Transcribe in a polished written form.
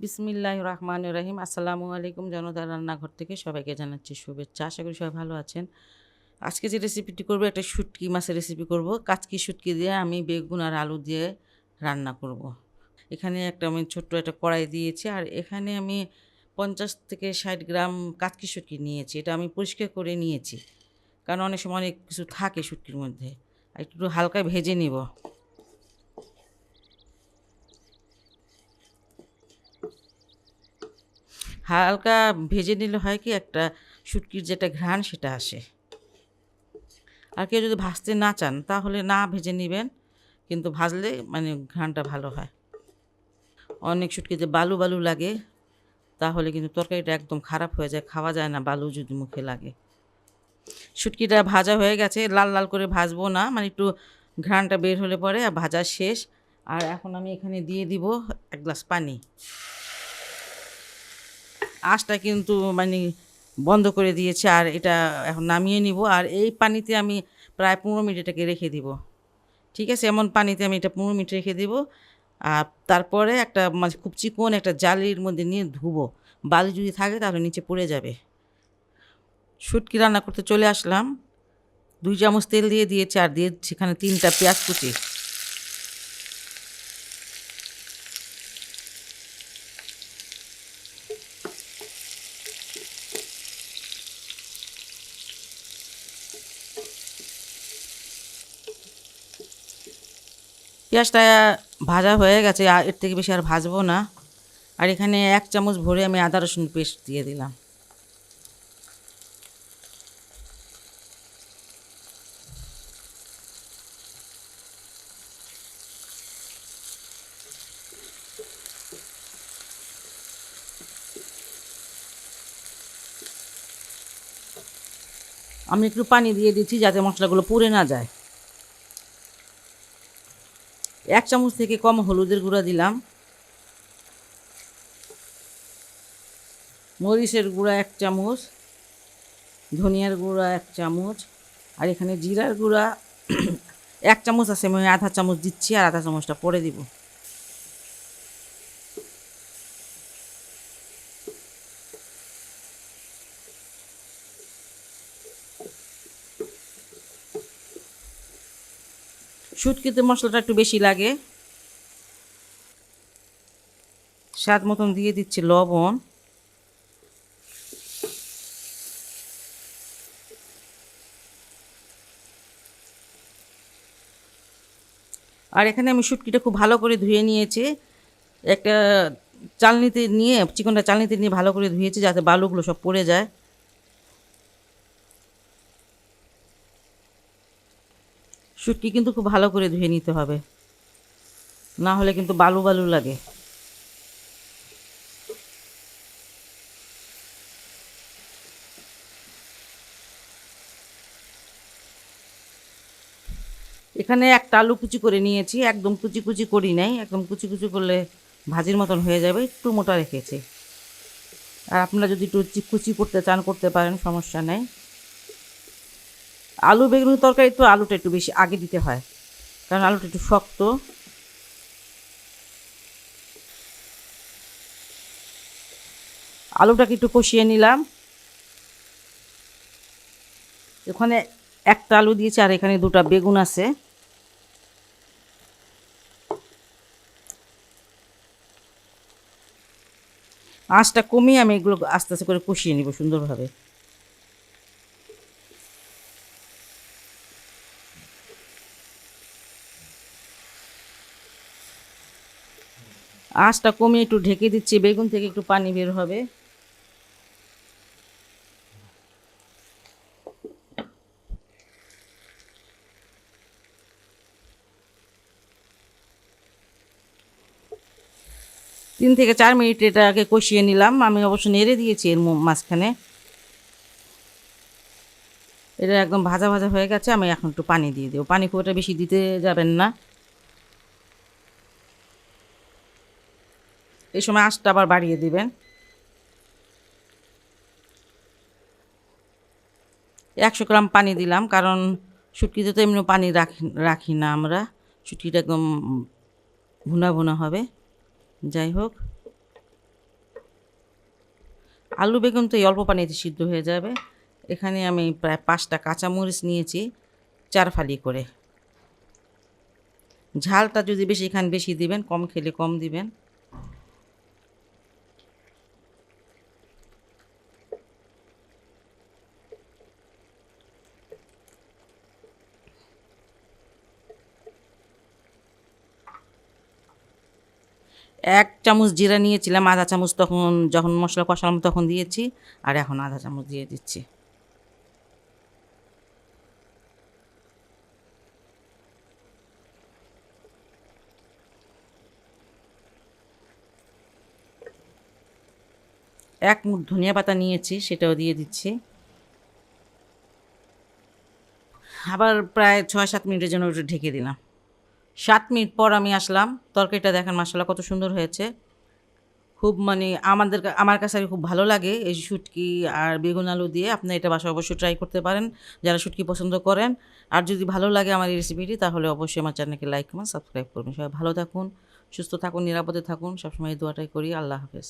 বিসমিল্লাহির রহমানির রহিম। আসসালামু আলাইকুম। জনতার রান্নাঘর থেকে সবাইকে জানাচ্ছি শুভেচ্ছা। আশা করি সবাই ভালো আছেন। আজকে যে রেসিপিটি করব, একটা শুটকি মাছের রেসিপি করব। কাচকি শুটকি দিয়ে আমি বেগুন আর আলু দিয়ে রান্না করব। এখানে আমি ছোট্ট একটা কড়াই দিয়েছি, আর এখানে আমি 50 থেকে 60 গ্রাম কাচকি শুটকি নিয়েছি। এটা আমি পরিষ্কার করে নিয়েছি, কারণ অনেক সময় অনেক কিছু থাকে শুটকির মধ্যে। আর একটু হালকা ভেজে নিব। হালকা ভেজে নিলে হয় কি, একটা শুটকির যেটা ঘ্রাণ সেটা আসে। আর কেউ যদি ভাজতে না চান তাহলে না ভেজে নেবেন, কিন্তু ভাজলে ঘ্রাণটা ভালো হয়। অনেক শুটকিতে বালু বালু লাগে, তাহলে কিন্তু তরকারিটা একদম খারাপ হয়ে যায়, খাওয়া যায় না বালু যদি মুখে লাগে। শুটকিটা ভাজা হয়ে গেছে, লাল লাল করে ভাজবো না, একটু ঘ্রাণটা বের হলে পরে আর ভাজা শেষ। আর এখন আমি এখানে দিয়ে দিব 1 গ্লাস পানি। আঁচটা কিন্তু বন্ধ করে দিয়েছে, আর এটা এখন নামিয়ে নিব। আর এই পানিতে আমি প্রায় 15 মিনিট এটাকে রেখে দিব। ঠিক আছে, এমন পানিতে আমি এটা 15 মিনিট রেখে দিব। আর তারপরে একটা খুব চিকন একটা জালির মধ্যে নিয়ে ধুবো। বালি যদি থাকে তাহলে নিচে পড়ে যাবে। শুটকি রান্না করতে চলে আসলাম। 2 চামচ তেল দিয়ে দিয়েছি, আর দিয়ে সেখানে 3টা পেঁয়াজ কুচি। পেঁয়াজটা ভাজা হয়ে গেছে, আর এর থেকে বেশি আর ভাজবো না। আর এখানে 1 চামচ ভরে আমি আদা রসুন পেস্ট দিয়ে দিলাম। আমি একটু পানি দিয়ে দিচ্ছি যাতে মশলাগুলো পুড়ে না যায়। 1 চামচ থেকে কম হলুদের গুঁড়া দিলাম। মরিচের গুঁড়া 1 চামচ, ধনিয়ার গুঁড়া 1 চামচ, আর এখানে জিরার গুঁড়া 1 চামচ আছে, আমি আধা চামচ দিচ্ছি, আর আধা চামচটা পরে দিব। শুটকিতে মশলাটা একটু বেশি লাগে। স্বাদ মতন দিয়ে দিচ্ছি লবণ। আর এখানে আমি শুটকিটা খুব ভালো করে ধুয়ে নিয়েছি। একটা চালনিতে নিয়ে, চিকনটা চালনিতে নিয়ে ভালো করে ধুয়েছি যাতে বালুগুলো সব পড়ে যায়। শুটকি কিন্তু খুব ভালো করে ধুয়ে নিতে হবে, না হলে কিন্তু বালু বালু লাগে। এখানে একটা আলু কুচি করে নিয়েছি, একদম কুচি কুচি করি নাই, একদম কুচি কুচি করলে ভাজির মতন হয়ে যাবে, একটু মোটা রেখেছি। আর আপনারা যদি একটু কুচি করতে চান করতে পারেন, সমস্যা নেই। আলু বেগুনের তরকারি তো আলুটা একটু বেশি আগে দিতে হয়, কারণ আলুটা একটু শক্ত। আলুটাকে একটু কষিয়ে নিলাম। এখানে একটা আলু দিয়েছি, আর এখানে 2টা বেগুন আছে। আঁচটা কমিয়ে আমি এগুলো আস্তে আস্তে করে কষিয়ে নিব সুন্দরভাবে। আঁচটা কমিয়ে একটু ঢেকে দিচ্ছি, বেগুন থেকে একটু পানি বের হবে। তিন থেকে 4 মিনিট এটাকে কষিয়ে নিলাম। আমি অবশ্য নেড়ে দিয়েছি এর মাঝখানে। এটা একদম ভাজা ভাজা হয়ে গেছে। আমি এখন একটু পানি দিয়ে দেবো। পানি খুব একটা বেশি দিতে যাবেন না। এই সময় আঁচটা আবার বাড়িয়ে দিবেন। 100 গ্রাম পানি দিলাম, কারণ শুটকিতে তো এমনি পানি রাখি না আমরা। শুটকিটা একদম ভুনা ভুনা হবে। যাই হোক, আলু বেগুন তো এই অল্প পানিতে সিদ্ধ হয়ে যাবে। এখানে আমি প্রায় 5টা কাঁচামরিচ নিয়েছি 4 ফালি করে। ঝালটা যদি বেশি খান বেশি দিবেন, কম খেলে কম দিবেন। এক চামচ জিরা নিয়েছিলাম, আধা চামচ তখন যখন মশলা কষালাম তখন দিয়েছি, আর এখন আধা চামচ দিয়ে দিচ্ছি। এক মুঠ ধনিয়া পাতা নিয়েছি, সেটাও দিয়ে দিচ্ছি। আবার প্রায় 6-7 মিনিটের জন্য ওটা ঢেকে দিলাম। 7 মিনিট পর আমি আসলাম। তরকারিটা দেখেন মাশাআল্লাহ কত সুন্দর হয়েছে। খুব মানে আমার কাছে আর খুব ভালো লাগে এই শুটকি আর বেগুন আলু দিয়ে। আপনি এটা বাসায় অবশ্যই ট্রাই করতে পারেন যারা শুটকি পছন্দ করেন। আর যদি ভালো লাগে আমার এই রেসিপিটি তাহলে অবশ্যই আমার চ্যানেলকে লাইক কমেন্ট সাবস্ক্রাইব করবেন। সবাই ভালো থাকুন, সুস্থ থাকুন, নিরাপদে থাকুন। সবসময় এই দোয়াটাই করি। আল্লাহ হাফেজ।